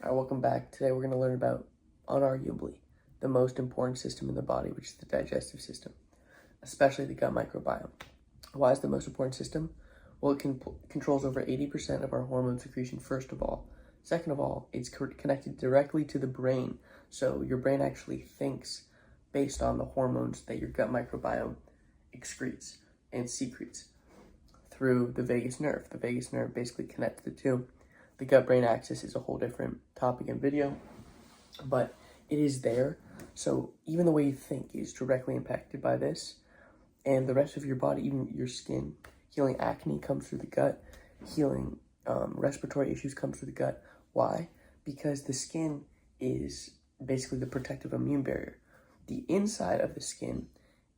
All right, welcome back. Today we're going to learn about, unarguably, the most important system in the body, which is the digestive system, especially the gut microbiome. Why is the most important system? Well, it controls over 80% of our hormone secretion, first of all. Second of all, it's connected directly to the brain, so your brain actually thinks based on the hormones that your gut microbiome excretes and secretes through the vagus nerve. The vagus nerve basically connects the two. The gut-brain axis is a whole different topic and video, but it is there. So even the way you think is directly impacted by this, and the rest of your body, even your skin. Healing acne comes through the gut. Healing respiratory issues comes through the gut. Why? Because the skin is basically the protective immune barrier. The inside of the skin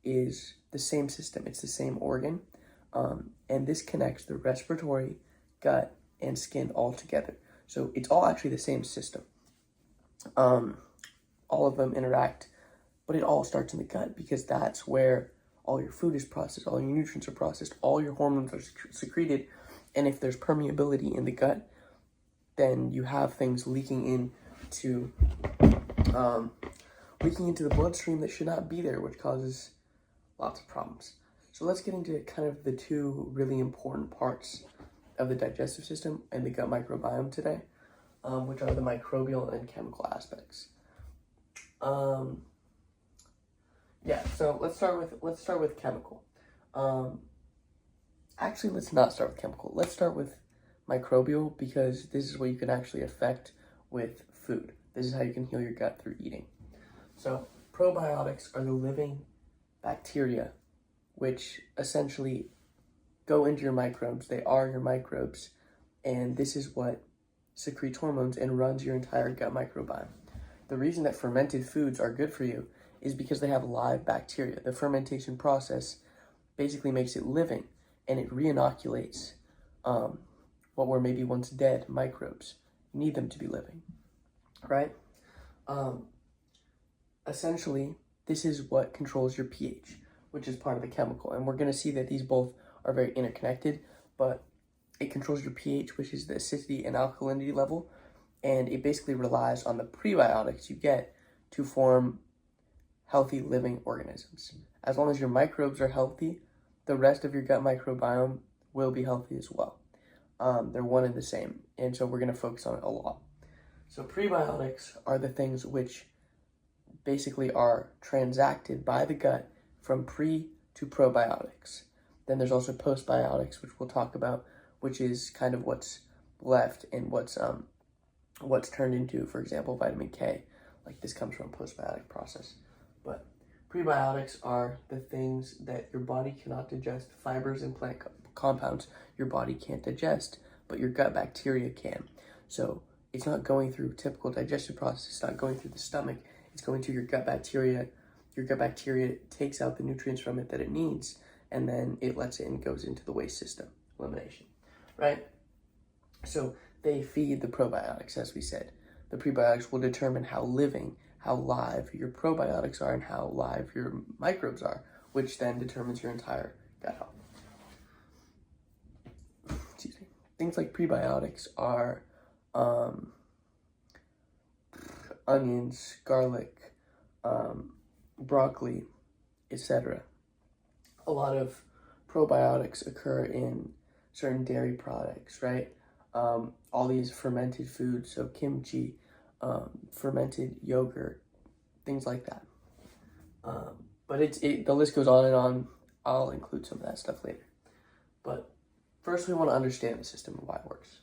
is the same system. It's the same organ, and this connects the respiratory, gut, and skin all together. So it's all actually the same system. All of them interact, but it all starts in the gut because that's where all your food is processed, all your nutrients are processed, all your hormones are secreted. And if there's permeability in the gut, then you have things leaking into the bloodstream that should not be there, which causes lots of problems. So let's get into kind of the two really important parts of the digestive system and the gut microbiome today, which are the microbial and chemical aspects. So let's start with chemical. Actually, let's not start with chemical. Let's start with microbial, because this is what you can actually affect with food. This is how you can heal your gut through eating. So probiotics are the living bacteria, which essentially go into your microbes. They are your microbes, and this is what secretes hormones and runs your entire gut microbiome. The reason that fermented foods are good for you is because they have live bacteria. The fermentation process basically makes it living, and it re-inoculates what were maybe once dead microbes. You need them to be living, right? Essentially, this is what controls your pH, which is part of the chemical. And we're going to see that these both are very interconnected, but it controls your pH, which is the acidity and alkalinity level, and it basically relies on the prebiotics you get to form healthy living organisms. As long as your microbes are healthy, the rest of your gut microbiome will be healthy as well. They're one and the same, and so we're going to focus on it a lot. So prebiotics are the things which basically are transacted by the gut from pre to probiotics. Then there's also postbiotics, which we'll talk about, which is kind of what's left and what's turned into, for example, vitamin K. Like this comes from a postbiotic process. But prebiotics are the things that your body cannot digest, fibers and plant compounds your body can't digest, but your gut bacteria can. So it's not going through typical digestive process, it's not going through the stomach, it's going to your gut bacteria. Your gut bacteria takes out the nutrients from it that it needs, and then it lets it and goes into the waste system, elimination, right? So they feed the probiotics, as we said. The prebiotics will determine how living, how live your probiotics are and how live your microbes are, which then determines your entire gut health. Excuse me. Things like prebiotics are onions, garlic, broccoli, etc. A lot of probiotics occur in certain dairy products, right? All these fermented foods, so kimchi, fermented yogurt, things like that. But the list goes on and on. I'll include some of that stuff later. But first we want to understand the system and why it works.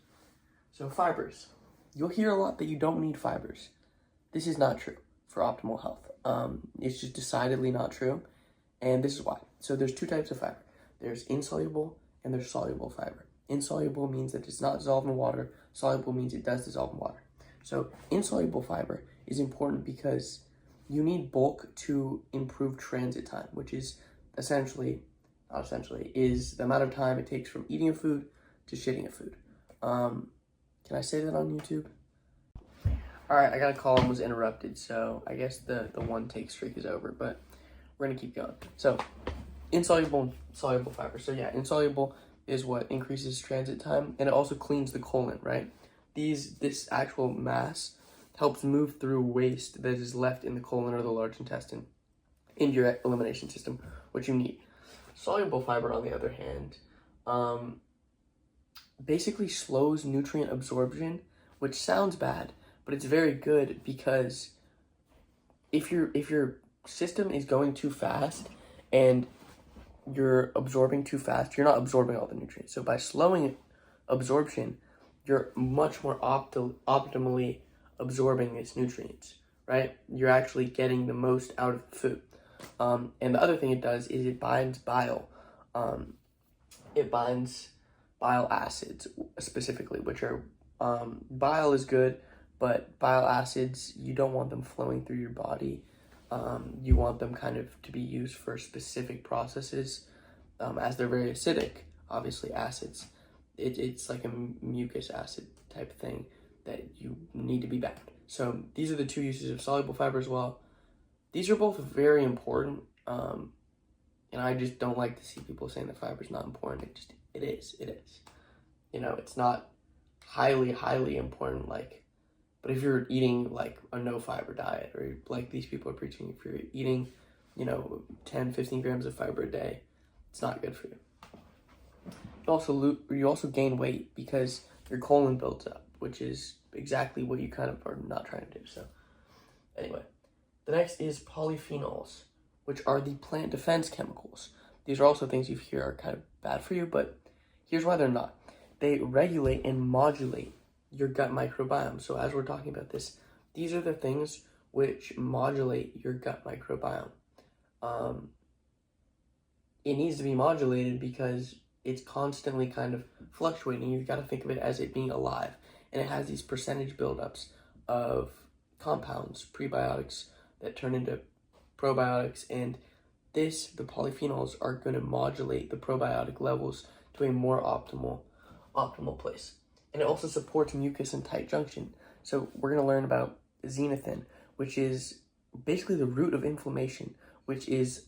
So fibers. You'll hear a lot that you don't need fibers. This is not true for optimal health. It's just decidedly not true, and this is why. So there's two types of fiber. There's insoluble and there's soluble fiber. Insoluble means that it's not dissolved in water. Soluble means it does dissolve in water. So insoluble fiber is important because you need bulk to improve transit time, which is is the amount of time it takes from eating a food to shitting a food. Can I say that on YouTube? All right, I got a call and was interrupted, so I guess the one take streak is over, but we're gonna keep going. So insoluble and soluble fiber. So yeah, insoluble is what increases transit time, and it also cleans the colon, right? This actual mass helps move through waste that is left in the colon or the large intestine into your elimination system, which you need. Soluble fiber, on the other hand, basically slows nutrient absorption, which sounds bad, but it's very good because if your system is going too fast and you're absorbing too fast, you're not absorbing all the nutrients. So by slowing absorption, you're much more optimally absorbing its nutrients, right? You're actually getting the most out of the food. And the other thing it does is it binds bile. It binds bile acids specifically, which are, bile is good, but bile acids, you don't want them flowing through your body. You want them kind of to be used for specific processes, as they're very acidic, obviously acids. It's like a mucus acid type thing that you need to be banned. So these are the two uses of soluble fiber as well. These are both very important, and I just don't like to see people saying that fiber is not important. It is. You know, it's not highly important, like, but if you're eating like a no fiber diet, or like these people are preaching, if you're eating, 10, 15 grams of fiber a day, it's not good for you. You also gain weight because your colon builds up, which is exactly what you kind of are not trying to do. So anyway, the next is polyphenols, which are the plant defense chemicals. These are also things you hear are kind of bad for you, but here's why they're not. They regulate and modulate your gut microbiome. So as we're talking about this, these are the things which modulate your gut microbiome. It needs to be modulated because it's constantly kind of fluctuating. You've got to think of it as it being alive. And it has these percentage buildups of compounds, prebiotics, that turn into probiotics. And the polyphenols are going to modulate the probiotic levels to a more optimal place. And it also supports mucus and tight junction. So we're going to learn about xanthine, which is basically the root of inflammation, which is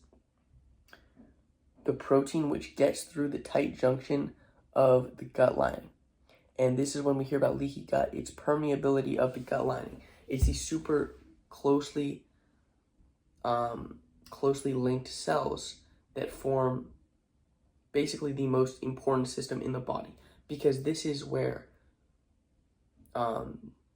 the protein which gets through the tight junction of the gut lining. And this is when we hear about leaky gut, it's permeability of the gut lining. It's these super closely linked cells that form basically the most important system in the body, because this is where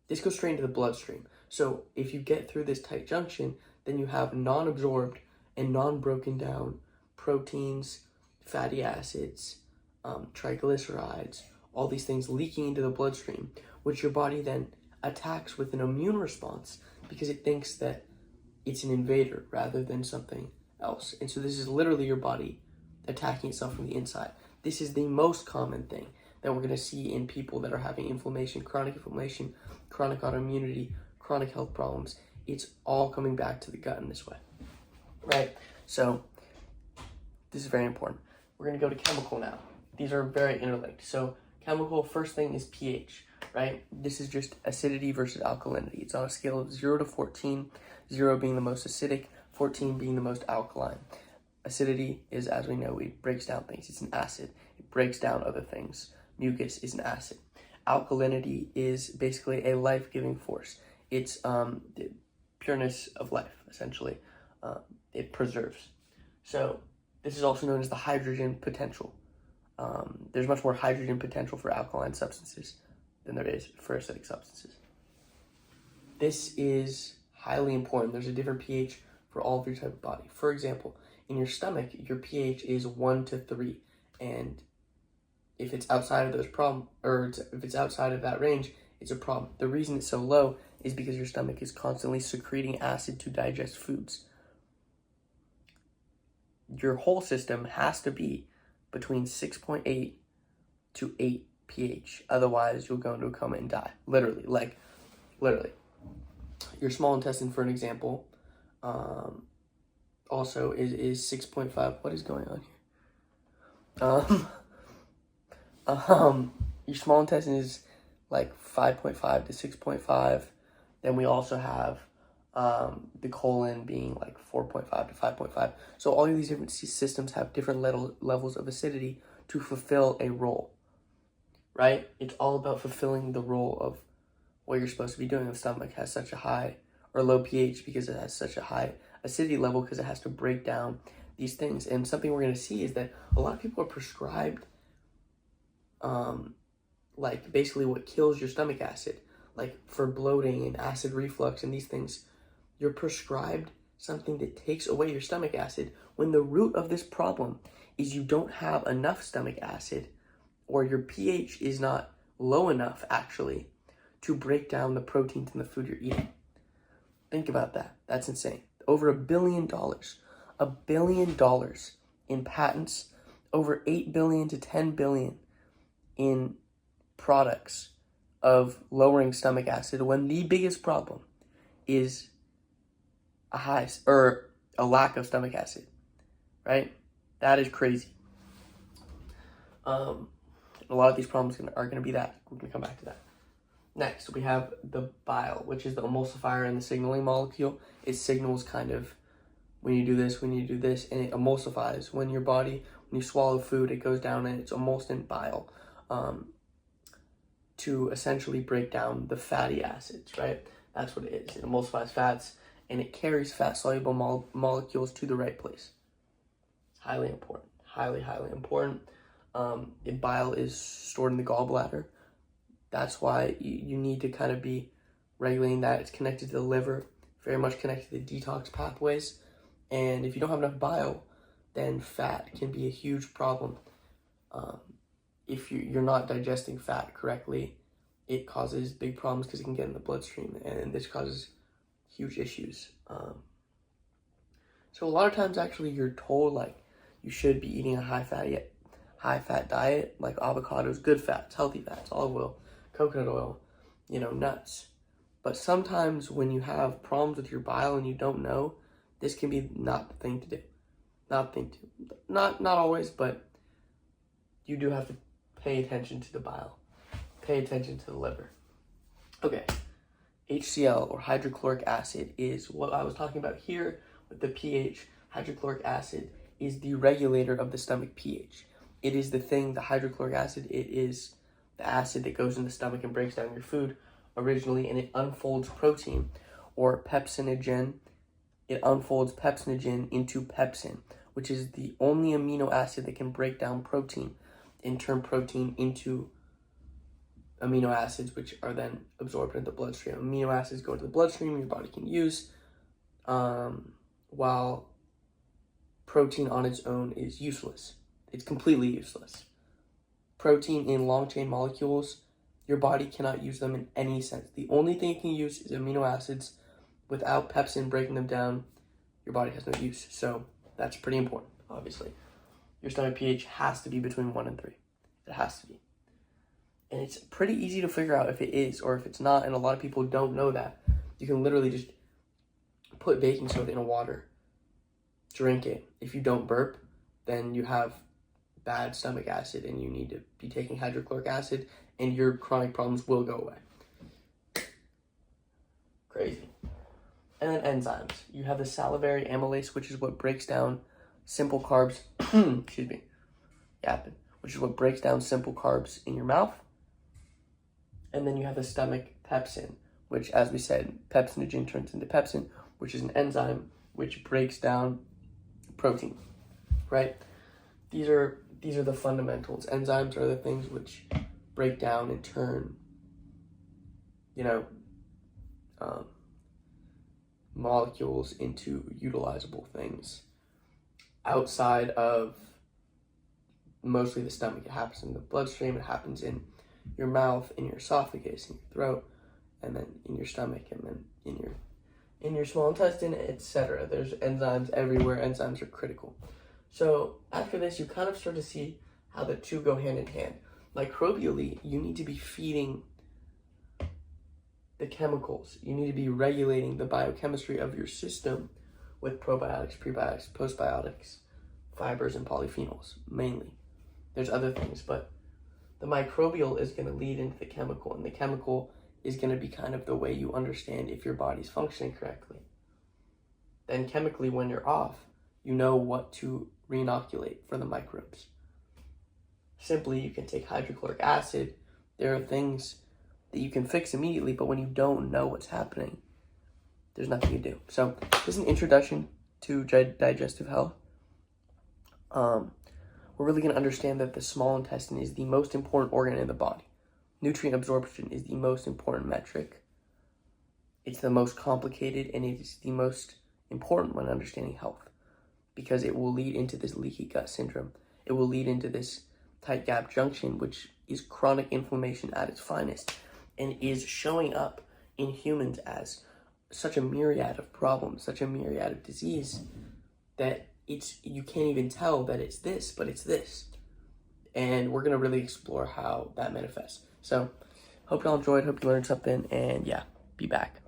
this goes straight into the bloodstream. So if you get through this tight junction, then you have non-absorbed and non-broken down proteins, fatty acids, triglycerides, all these things leaking into the bloodstream, which your body then attacks with an immune response because it thinks that it's an invader rather than something else. And so this is literally your body attacking itself from the inside. This is the most common thing that we're going to see in people that are having inflammation, chronic autoimmunity, chronic health problems. It's all coming back to the gut in this way, right? So this is very important. We're going to go to chemical now. These are very interlinked. So chemical, first thing is pH, right? This is just acidity versus alkalinity. It's on a scale of 0 to 14, 0 being the most acidic, 14 being the most alkaline. Acidity is, as we know, it breaks down things. It's an acid. It breaks down other things. Mucus is an acid. Alkalinity is basically a life-giving force. It's the pureness of life, essentially. It preserves. So this is also known as the hydrogen potential. There's much more hydrogen potential for alkaline substances than there is for acidic substances. This is highly important. There's a different pH for all of your type of body. For example, in your stomach, your pH is 1 to 3, and if it's outside of if it's outside of that range, it's a problem. The reason it's so low is because your stomach is constantly secreting acid to digest foods. Your whole system has to be between 6.8 to 8 pH. Otherwise, you'll go into a coma and die. Literally. Your small intestine, for an example, also is 6.5. What is going on here? Your small intestine is like 5.5 to 6.5. Then we also have the colon being like 4.5 to 5.5. So all of these different systems have different levels of acidity to fulfill a role. right? It's all about fulfilling the role of what you're supposed to be doing. The stomach has such a high or low pH because it has such a high acidity level because it has to break down these things. And something we're going to see is that a lot of people are prescribed like basically what kills your stomach acid, like for bloating and acid reflux and these things. You're prescribed something that takes away your stomach acid when the root of this problem is you don't have enough stomach acid, or your pH is not low enough actually to break down the proteins in the food you're eating. Think about that. That's insane. Over $1 billion. $1 billion in patents, over 8 billion to 10 billion in products of lowering stomach acid, when the biggest problem is a lack of stomach acid, right? That is crazy. A lot of these problems are going to be that. We're going to come back to that. Next, we have the bile, which is the emulsifier in the signaling molecule. It signals kind of when you do this, when you do this, and it emulsifies. When your body, when you swallow food, it goes down and it's emulsient bile to essentially break down the fatty acids, right? That's what it is. It emulsifies fats and it carries fat-soluble molecules to the right place. Highly important. Highly, highly important. Bile is stored in the gallbladder. That's why you need to kind of be regulating that. It's connected to the liver, very much connected to the detox pathways. And if you don't have enough bile, then fat can be a huge problem. If you're not digesting fat correctly, it causes big problems because it can get in the bloodstream, and this causes huge issues. So a lot of times, actually, you're told like you should be eating a high fat diet, like avocados, good fats, healthy fats, olive oil, coconut oil, nuts. But sometimes when you have problems with your bile and you don't know, this can be not the thing to do. Not always, but you do have to pay attention to the bile. Pay attention to the liver. Okay. HCl, or hydrochloric acid, is what I was talking about here with the pH. Hydrochloric acid is the regulator of the stomach pH. It is the hydrochloric acid, it is the acid that goes in the stomach and breaks down your food originally, and it unfolds protein, or pepsinogen. It unfolds pepsinogen into pepsin, which is the only amino acid that can break down protein and turn protein into amino acids, which are then absorbed into the bloodstream. Amino acids go to the bloodstream, your body can use, while protein on its own is useless. It's completely useless. Protein in long-chain molecules, your body cannot use them in any sense. The only thing it can use is amino acids. Without pepsin breaking them down, your body has no use. So that's pretty important, obviously. Your stomach pH has to be between 1 and 3. It has to be. And it's pretty easy to figure out if it is or if it's not, and a lot of people don't know that. You can literally just put baking soda in water, drink it. If you don't burp, then you have bad stomach acid and you need to be taking hydrochloric acid, and your chronic problems will go away. Crazy. And then enzymes. You have the salivary amylase, which is what breaks down simple carbs. Excuse me. Yapping. Which is what breaks down simple carbs in your mouth. And then you have the stomach pepsin, which, as we said, pepsinogen turns into pepsin, which is an enzyme which breaks down protein, right? These are the fundamentals. Enzymes are the things which break down and turn, molecules into utilizable things outside of mostly the stomach. It happens in the bloodstream, it happens in your mouth, in your esophagus, in your throat, and then in your stomach, and then in your small intestine, etc. There's enzymes everywhere. Enzymes are critical. So after this, you kind of start to see how the two go hand in hand. Microbially, you need to be feeding the chemicals. You need to be regulating the biochemistry of your system with probiotics, prebiotics, postbiotics, fibers, and polyphenols, mainly. There's other things, but the microbial is going to lead into the chemical, and the chemical is going to be kind of the way you understand if your body's functioning correctly. Then chemically, when you're off, you know what to reinoculate for the microbes. Simply, you can take hydrochloric acid, There are things that you can fix immediately, but when you don't know what's happening, there's nothing you do. So this is an introduction to digestive health. We're really going to understand that the small intestine is the most important organ in the body. Nutrient absorption is the most important metric. It's the most complicated, and it is the most important when understanding health, because it will lead into this leaky gut syndrome. It will lead into this tight gap junction, which is chronic inflammation at its finest, and is showing up in humans as such a myriad of problems, such a myriad of disease, that you can't even tell that it's this, but it's this. And we're going to really explore how that manifests. So hope y'all enjoyed, hope you learned something, and yeah, be back.